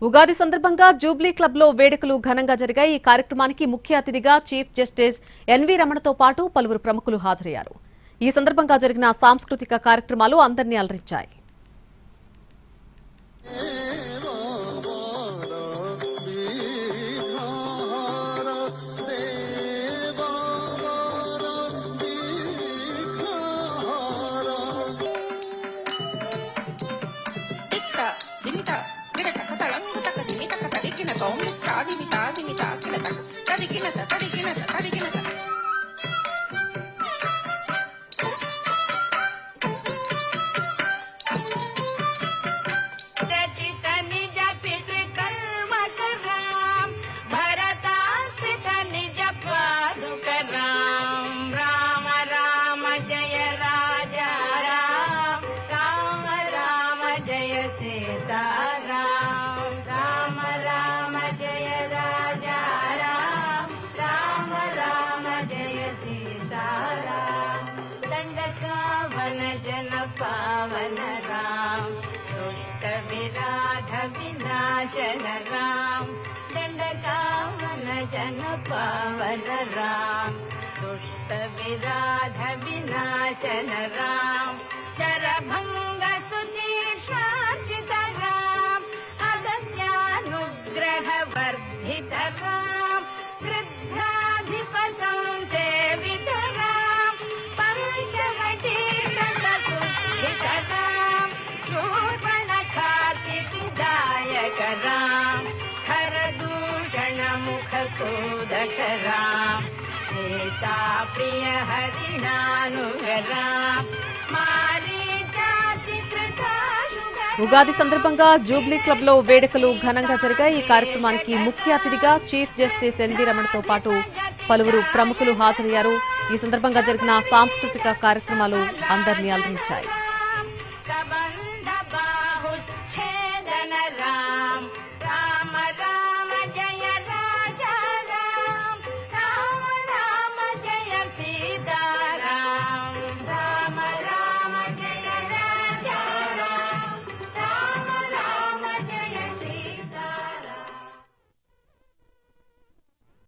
ఉగాది సందర్భంగా Jubilee club లో వేడుకలు ఘనంగా జరిగాయి. ఈ కార్యక్రమానికి ముఖ్య అతిథిగా చీఫ్ జస్టిస్ ఎన్వి రమణతో పాటు పలువురు ప్రముఖులు హాజరయ్యారు. ఈ సందర్భంగా జరిగిన సాంస్కృతిక కార్యక్రమాలు అందరినీ అలరించాయి. पावन राम दुष्ट विराध विनाशन राम दंडकावन जन पावन राम दुष्ट विराध विनाशन राम शरभंग सुदीक्षाचित राम अगस्त्यानुग्रह वर्धित राम वृद्धाधिप संसेवित राम पंचवटी राम हर दूषण मुख शोधक राम सीता प्रिय हरिणानुग राम ఉగాది సందర్భంగా జూబ్లీ క్లబ్ లో వేడుకలు ఘనంగా జరిగాయి. ఈ కార్యక్రమానికి ముఖ్య అతిథిగా చీఫ్ జస్టిస్ ఎన్వి రమణతో పాటు పలువురు ప్రముఖులు హాజరయ్యారు. ఈ సందర్భంగా జరిగిన సాంస్కృతిక కార్యక్రమాలు అందరినీ అలరించాయి.